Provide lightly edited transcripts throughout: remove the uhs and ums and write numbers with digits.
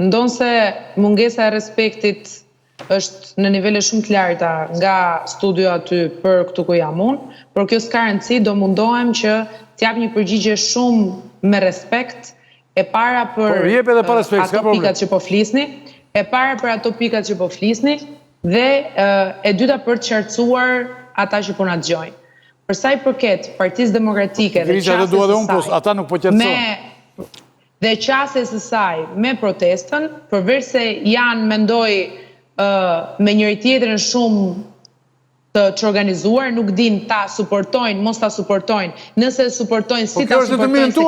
ndonë se mungesa e respektit është në nivele shumë të larta nga studio aty për këtu ku jam unë, por kjo s'ka rëndësi, do mundohem që t'jap një përgjigje shumë me respekt, e para për ato pikat që po flisni, dhe e dyta për të qartësuar ata që po na dëgjojnë. Për sa i përket Partisë Demokratike dhe qasjes së saj me protestën, përveç se janë mendoj me njëri tjetrin shumë të organizuar, nuk din ta suportojnë, mos ta suportojnë, nëse suportojnë si ta suportojnë se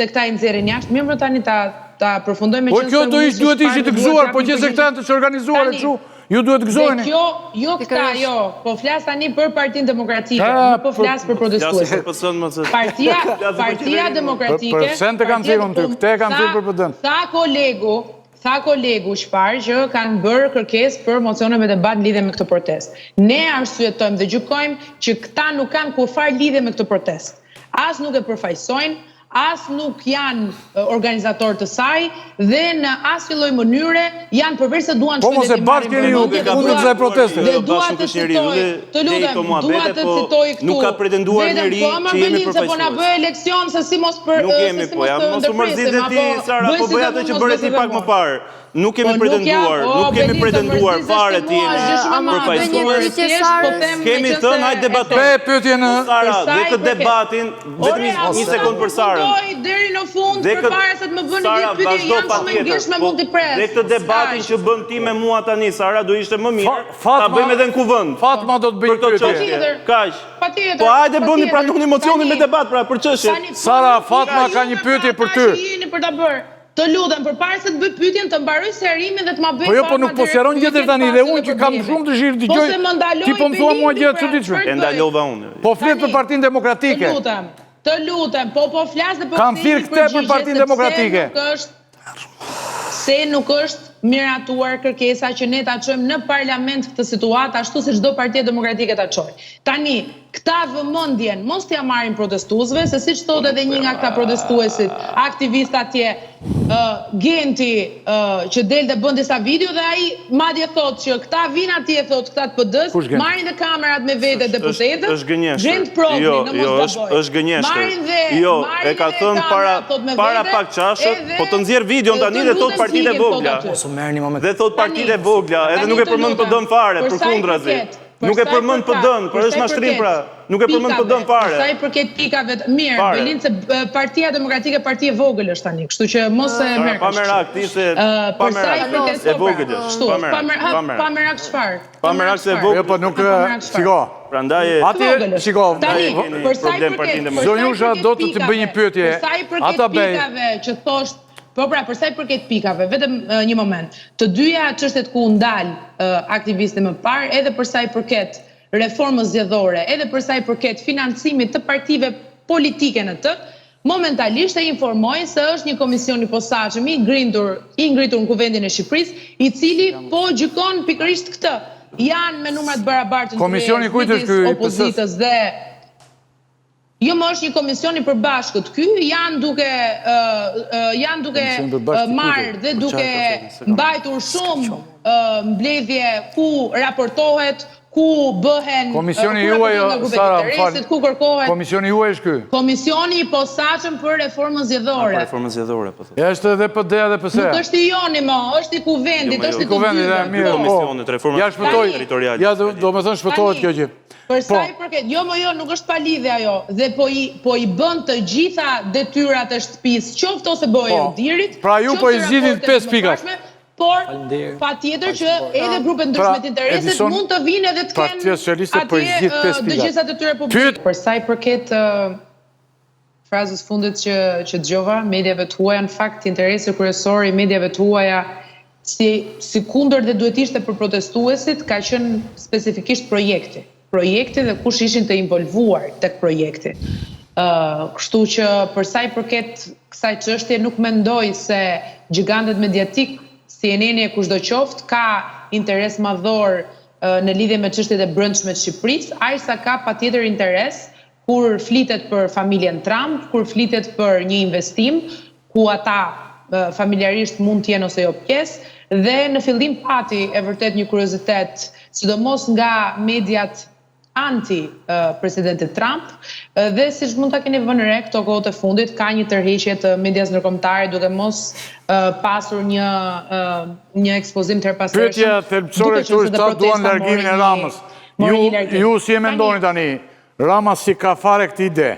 këta i nxjerrin jashtë, mirë më tani ta përfundojmë me që kjo duhet ishit të gëzuar, po që se këta janë të organizuar e kështu, ju duhet të gëzojni. Jo këta, jo, po flas tani për Partinë Demokratike, nuk po flas për protestuesit. Partia Demokratike, përsen të kanë thirrur ty, këte kanë thirrur për PD-n. Tha kolegu Shpar që kanë bërë kërkesë për mocione me debat lidhe me këtë protest. Ne arsyetojmë dhe gjykojmë që këta nuk kanë kurfar lidhe me këtë protest. As nuk e përfaqësojnë, as nuk janë organizator të saj, dhe në asnjë lloj mënyre janë përveç se duan po mos e bashkë keni ju kundër kësaj proteste. Dhe dua të citoj, të lutem, dua të citoj këtu. Nuk ka pretenduar njëri që jemi përfaqësues. Po na bëj eleksion se si mos për nuk jemi po, mos u mërzitë ti Sara, po bëj atë që bëre ti pak më parë. Nuk kemi pretenduar fare ti përfaqësues. Kemi thënë hajde debatojmë. Sara, dhe këtë debatin, vetëm një sekond për Sara. Deri në fund përpara se të më bëni një pyetje jam shumë e ngeshme mund t'i pres. Dhe këtë debatin që bën ti me mua tani Sara do ishte më mirë ta bëjmë edhe në kuvend. Fatma do të bëj pyetje. Kaq. Po hajde bëni pranoni emocionin me debat pra për çështjen. Sara, Fatma ka një pyetje për ty. Jeni për ta bërë. Të lutem, përpara se të bëj pyetjen, të mbaroj serimin dhe të ma bëj po jo, po nuk po sqaron gjë tani dhe unë që kam shumë dëshirë të dëgjoj. Ti po më thua mua gjë të çuditshme. E ndalova unë. Po flet për Partinë Demokratike. Të lutem, po flas dhe po kam thirr këtë për Partinë Demokratike. Se nuk është miratuar kërkesa që ne ta çojmë në parlament këtë situatë ashtu si çdo parti demokratike ta çojë. Tani, këta vëmendjen mos t'ia marrin protestuesve, se siç thotë edhe një nga këta protestuesit, aktivist atje, Genti, që del dhe bën disa video dhe ai madje thotë që këta vinë atje, thotë këta të PD-s, marrin dhe kamerat me vete deputetët. Është gënjeshtër. Gjend provni, në mos gaboj. Është gënjeshtër. Jo, e ka thënë para pak çashët, po të nxjerr videon tani dhe thotë partitë e vogla. Dhe thot partitë e vogla, edhe nuk e përmend PD-n fare, përkundrazi. Nuk e përmend PD-n, por është mashtrim pra. Nuk e përmend PD-n fare. Sa i përket pikave, mirë, Belin se Partia Demokratike parti e vogël është tani, kështu që mos e merr. Pa merak ti se pa merak e vogël është. Pa merak çfarë? Pa merak se e vogël. Jo, po nuk shiko. Prandaj aty shiko. Tani, për sa i përket Zonjusha do të të bëj një pyetje. Për sa i përket pikave që thosh. Po pra, përsa i përket pikave, vetëm një moment, të dyja çështet ku ndal aktivistë më parë, edhe përsa i përket reformës zgjedhore, edhe përsa i përket financimit të partive politike në të, momentalisht e informoj se është një komision i posaçëm i ngritur në Kuvendin e Shqipërisë, i cili po gjykon pikërisht këtë. Janë me numrat barabartë të opozitës dhe jo më është një komision i përbashkët. Ky janë duke marrë dhe duke mbajtur shumë mbledhje ku raportohet, ku bëhen komisioni juaj, Sara, ku kërkohet. Komisioni juaj është ky. Komisioni i posaçëm për reformën zgjedhore. Për reformën zgjedhore, po thotë. Është edhe PD dhe PS. Nuk është i joni më, është i Kuvendit, është i Kuvendit. Komisionet, reformën territoriale. Ja, do të thënë shpëtohet kjo gjë. Për sa i përket, jo, nuk është pa lidhje ajo, dhe po i bën të gjitha detyrat e shtëpisë, qoftë ose bëjë dirit. Pra ju po i zgjidhin 5 pikat. Por, pa tjetër që edhe grupe ndryshme të interesit mund të vinë edhe të kenë atje dëgjesat e tyre publike. Për sa i përket frazës fundit që dëgjova, mediave të huaja, në fakt, interesi kryesor i mediave të huaja si kundër dhe duhet ishte për protestuesit, ka qenë specifikisht projekti. Projekti dhe kush ishin të involvuar tek projekti. Kështu që për sa i përket kësaj çështje nuk mendoj se gjigantët mediatik CNN-i e kushdo qoftë ka interes madhor në lidhje me çështjet e brendshme të Shqipërisë, ajsa ka patjetër interes kur flitet për familjen Trump, kur flitet për një investim ku ata familjarisht mund t'jenë ose jo pjesë, dhe në fillim pati e vërtet një kuriozitet, sidomos nga mediat anti-presidentit Trump, dhe si që mund të keni vënë re këto kohët e fundit, ka një tërheqje të medias ndërkombëtare duke mos pasur një ekspozim të herpasershëm. Pyetja thelbësore këtu është ta duan largimin e Ramës. Ju si e mendoni tani, Rama si ka fare këtë ide?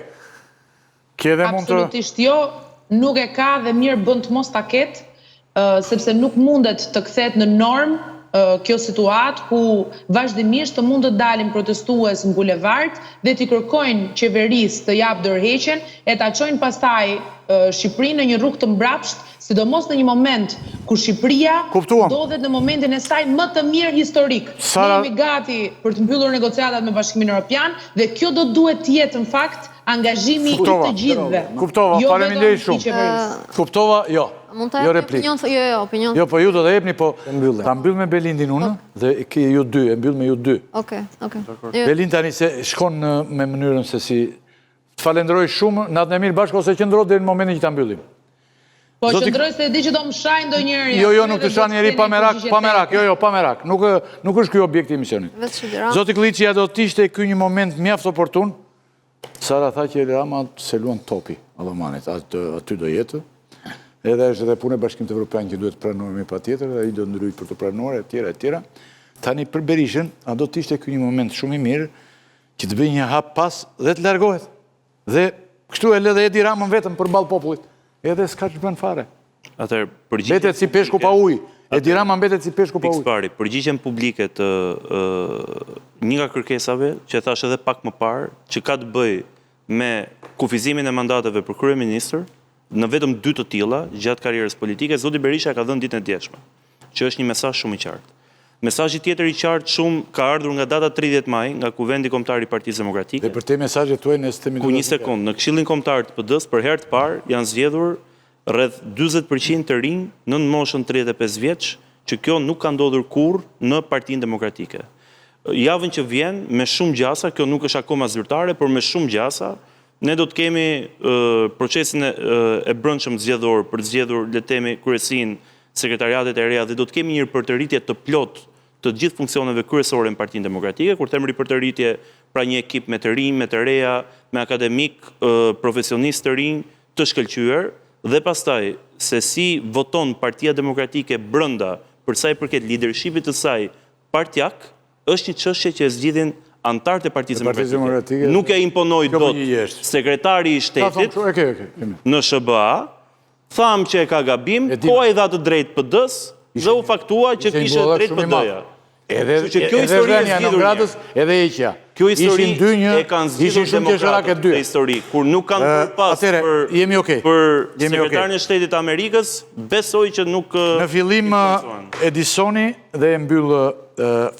Absolutisht jo, nuk e ka dhe mirë bën të mos ta ketë, sepse nuk mundet të kthehet në normë kjo situatë ku vazhdimisht të mund të dalin protestues në bulevard dhe t'i kërkojnë qeverisë të japë dorëheqjen e ta çojnë pastaj Shqipërinë në një rrugë të mbrapsht, sidomos në një moment ku Shqipëria ndodhet në momentin e saj më të mirë historik. Ne jemi gati për të mbyllur negociatat me Bashkimin Evropian dhe kjo do duhet të jetë në fakt angazhimi i të gjithëve. Kuptova, faleminderit shumë. Kuptova, jo. Jo replik. Jo, opinion. Jo, po ju do të jepni, po ta mbyll me Belindin unë dhe ju dy, e mbyll me ju dy. Okej. Belind tani se shkon me mënyrën se si të falenderoj shumë, natën e mirë bashkë ose qëndro deri në momentin që ta mbyllim. Po qëndroj se e di që do më shaj ndonjëri. Jo, nuk të shaj njeri pa merak. Nuk është ky objekti i misionit. Zoti Klliçi, do të ishte ky një moment mjaft oportun. Sara tha që Rama se luan topi Allamanit, aty do jetë. Edhe është edhe punë e Bashkimit Evropian që duhet të pranohemi patjetër, dhe ai do ndryhet për të pranuar etj. Tani për Berishën, a do të ishte ky një moment shumë i mirë që të bëjë një hap pas dhe të largohet. Dhe kështu e lë dhe Edi Ramën vetëm përballë popullit. Edhe s'ka që bën fare. Atëherë, përgjigjen mbetet si peshku pa ujë. Edi Rama mbetet si peshku pa ujë. Përgjigjen publike të një nga kërkesave që thash edhe pak më parë, që ka të bëjë me kufizimin e mandateve për kryeministër, në vetëm 2 të tilla gjatë karrierës politike, zoti Berisha ka dhënë ditën e djeshme, që është një mesazh shumë i qartë. Mesazhi tjetër i qartë shumë ka ardhur nga data 30 maj, nga Kuvendi Kombëtar i Partisë Demokratike. Dhe për te mesazhet tuaj ne s'temi. Ku një sekond, në Këshillin Kombëtar të PD-s për herë të parë janë zgjedhur rreth 40% të rinj në moshën 35 vjeç, që kjo nuk ka ndodhur kurrë në Partinë Demokratike. Javën që vjen me shumë gjasa, kjo nuk është akoma zyrtare, por me shumë gjasa, ne do të kemi procesin e brendshëm zgjedhor për të zgjedhur le të themi kryesinë, sekretariatet e reja, dhe do të kemi një ripërtëritje të plotë të gjithë funksioneve kryesore në Partinë Demokratike, kur them ripërtëritje, pra një ekip me të rinj, me të reja, me akademik, profesionistë të rinj, të shkëlqyer, dhe pastaj se si voton Partia Demokratike brenda për sa i përket leadershipit të saj partjak, është një çështje që e zgjidhin antarët e Partisë Demokratike. Nuk e imponoi dot sekretari i shtetit në SBA, tham që e ka gabim, koha i dha të drejtë PD-s dhe u faktua që kishte drejt PD-ja. Edhe rënja në gradës, edhe eqja. Kjo histori e kanë zgjidhur demokratët e histori, kur nuk kanë përpas për sekretarin e shtetit Amerikës, besoj që nuk... Në fillim Edisoni dhe e mbyllë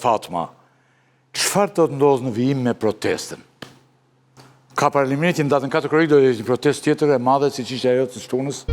Fatma. Çfarë do të ndodhë në vijim me protestën? Ka paralimrit që në datën 4 korrik do të një protest tjetër e madhe si që ishte ajo të shtunës?